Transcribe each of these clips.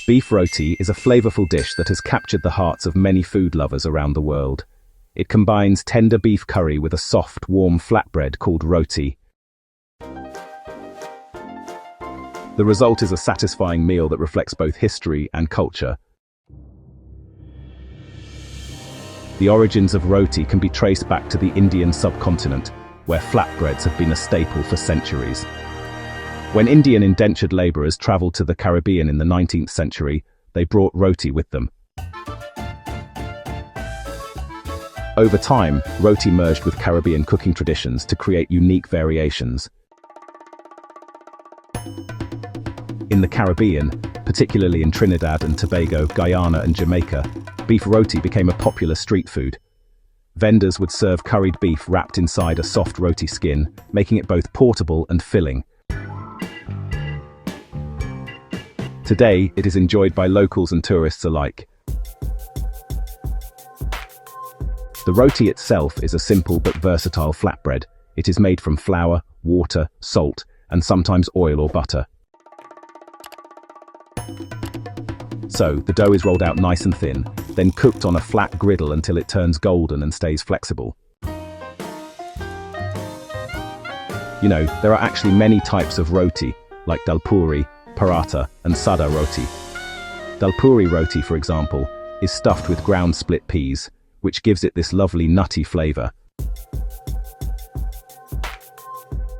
Beef roti is a flavorful dish that has captured the hearts of many food lovers around the world. It combines tender beef curry with a soft, warm flatbread called roti. The result is a satisfying meal that reflects both history and culture. The origins of roti can be traced back to the Indian subcontinent, where flatbreads have been a staple for centuries. When Indian indentured laborers traveled to the Caribbean in the 19th century, they brought roti with them. Over time, roti merged with Caribbean cooking traditions to create unique variations. In the Caribbean, particularly in Trinidad and Tobago, Guyana and Jamaica, beef roti became a popular street food. Vendors would serve curried beef wrapped inside a soft roti skin, making it both portable and filling. Today, it is enjoyed by locals and tourists alike. The roti itself is a simple but versatile flatbread. It is made from flour, water, salt, and sometimes oil or butter. So, the dough is rolled out nice and thin, then cooked on a flat griddle until it turns golden and stays flexible. You know, there are actually many types of roti, like dal puri, paratha, and sada roti. Dal puri roti, for example, is stuffed with ground split peas, which gives it this lovely nutty flavor.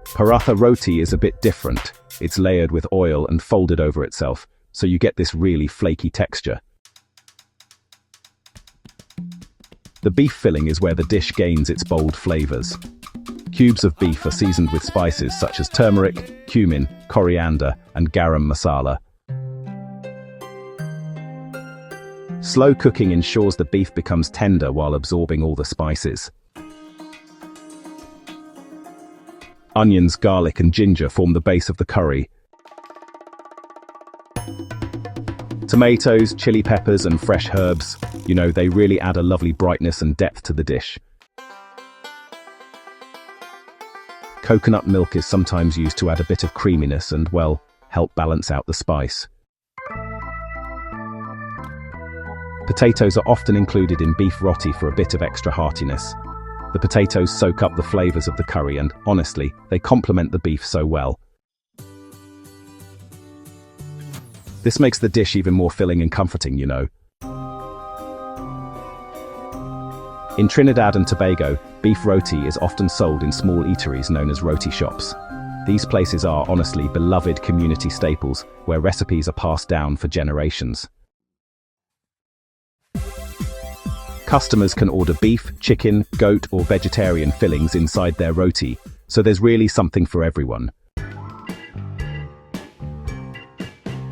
Paratha roti is a bit different. It's layered with oil and folded over itself, so you get this really flaky texture. The beef filling is where the dish gains its bold flavors. Cubes of beef are seasoned with spices such as turmeric, cumin, coriander, and garam masala. Slow cooking ensures the beef becomes tender while absorbing all the spices. Onions, garlic, and ginger form the base of the curry. Tomatoes, chili peppers, and fresh herbs, you know, they really add a lovely brightness and depth to the dish. Coconut milk is sometimes used to add a bit of creaminess and, well, help balance out the spice. Potatoes are often included in beef roti for a bit of extra heartiness. The potatoes soak up the flavors of the curry and, honestly, they complement the beef so well. This makes the dish even more filling and comforting, you know. In Trinidad and Tobago, beef roti is often sold in small eateries known as Roti Shops. These places are, honestly, beloved community staples where recipes are passed down for generations. Customers can order beef, chicken, goat, or vegetarian fillings inside their roti, so there's really something for everyone.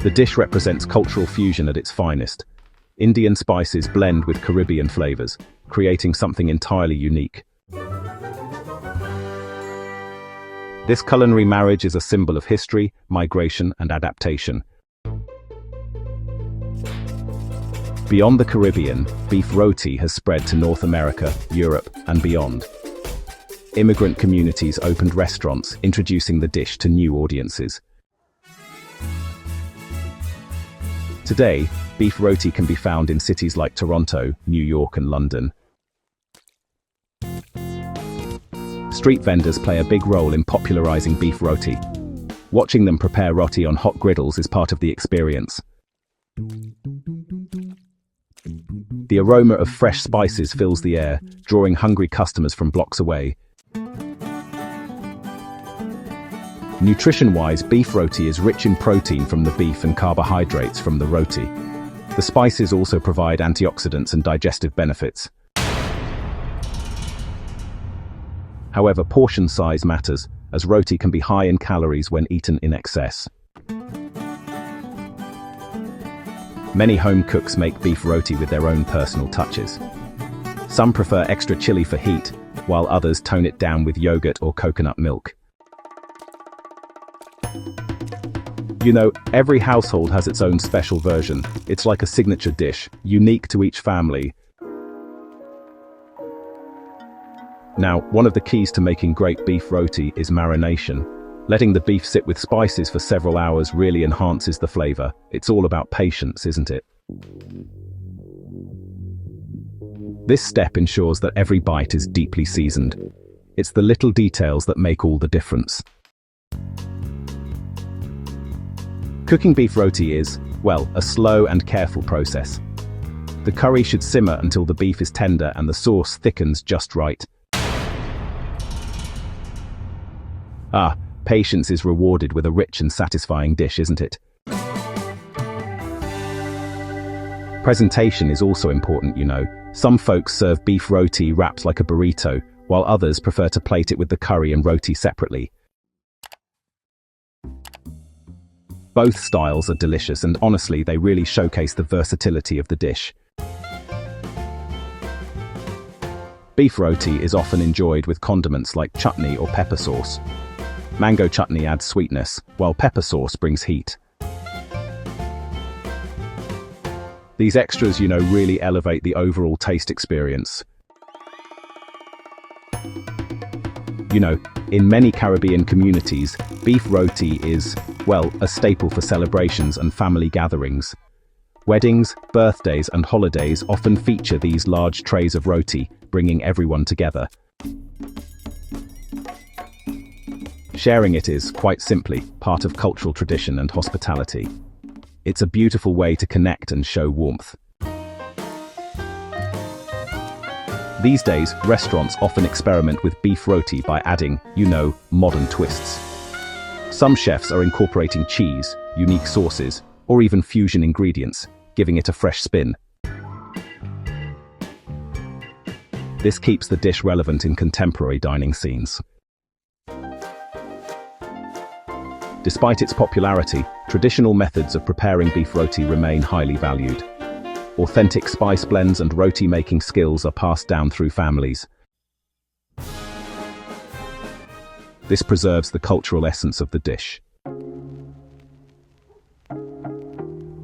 The dish represents cultural fusion at its finest. Indian spices blend with Caribbean flavors, creating something entirely unique. This culinary marriage is a symbol of history, migration, and adaptation. Beyond the Caribbean, beef roti has spread to North America, Europe, and beyond. Immigrant communities opened restaurants, introducing the dish to new audiences. Today, beef roti can be found in cities like Toronto, New York, and London. Street vendors play a big role in popularizing beef roti. Watching them prepare roti on hot griddles is part of the experience. The aroma of fresh spices fills the air, drawing hungry customers from blocks away. Nutrition-wise, beef roti is rich in protein from the beef and carbohydrates from the roti. The spices also provide antioxidants and digestive benefits. However, portion size matters, as roti can be high in calories when eaten in excess. Many home cooks make beef roti with their own personal touches. Some prefer extra chili for heat, while others tone it down with yogurt or coconut milk. You know, every household has its own special version. It's like a signature dish, unique to each family. Now, one of the keys to making great beef roti is marination. Letting the beef sit with spices for several hours really enhances the flavor. It's all about patience, isn't it? This step ensures that every bite is deeply seasoned. It's the little details that make all the difference. Cooking beef roti is, well, a slow and careful process. The curry should simmer until the beef is tender and the sauce thickens just right. Patience is rewarded with a rich and satisfying dish, isn't it? Presentation is also important, you know. Some folks serve beef roti wrapped like a burrito, while others prefer to plate it with the curry and roti separately. Both styles are delicious, and honestly, they really showcase the versatility of the dish. Beef roti is often enjoyed with condiments like chutney or pepper sauce. Mango chutney adds sweetness, while pepper sauce brings heat. These extras, really elevate the overall taste experience. In many Caribbean communities, beef roti is, well, a staple for celebrations and family gatherings. Weddings, birthdays, and holidays often feature these large trays of roti, bringing everyone together. Sharing it is, quite simply, part of cultural tradition and hospitality. It's a beautiful way to connect and show warmth. These days, restaurants often experiment with beef roti by adding, modern twists. Some chefs are incorporating cheese, unique sauces, or even fusion ingredients, giving it a fresh spin. This keeps the dish relevant in contemporary dining scenes. Despite its popularity, traditional methods of preparing beef roti remain highly valued. Authentic spice blends and roti-making skills are passed down through families. This preserves the cultural essence of the dish.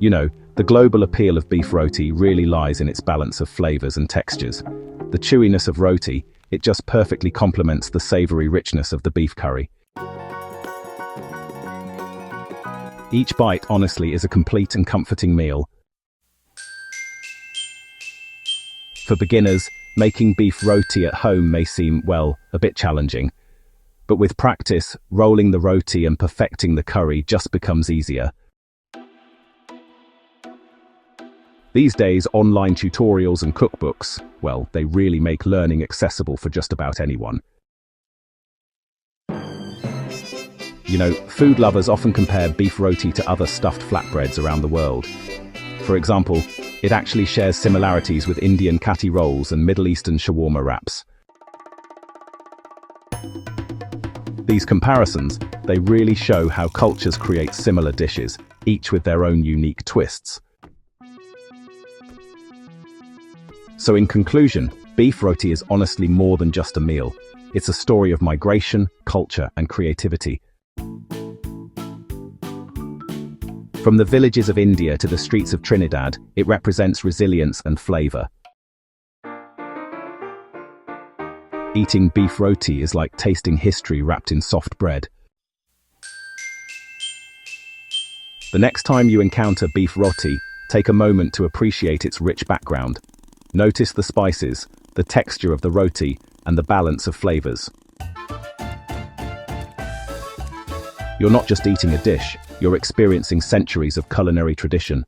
The global appeal of beef roti really lies in its balance of flavors and textures. The chewiness of roti, it just perfectly complements the savory richness of the beef curry. Each bite, honestly, is a complete and comforting meal. For beginners, making beef roti at home may seem, well, a bit challenging. But with practice, rolling the roti and perfecting the curry just becomes easier. These days, online tutorials and cookbooks, well, they really make learning accessible for just about anyone. Food lovers often compare beef roti to other stuffed flatbreads around the world. For example, it actually shares similarities with Indian kati rolls and Middle Eastern shawarma wraps. These comparisons, they really show how cultures create similar dishes, each with their own unique twists. So in conclusion, beef roti is honestly more than just a meal. It's a story of migration, culture, and creativity. From the villages of India to the streets of Trinidad, it represents resilience and flavor. Eating beef roti is like tasting history wrapped in soft bread. The next time you encounter beef roti, take a moment to appreciate its rich background. Notice the spices, the texture of the roti, and the balance of flavors. You're not just eating a dish, you're experiencing centuries of culinary tradition.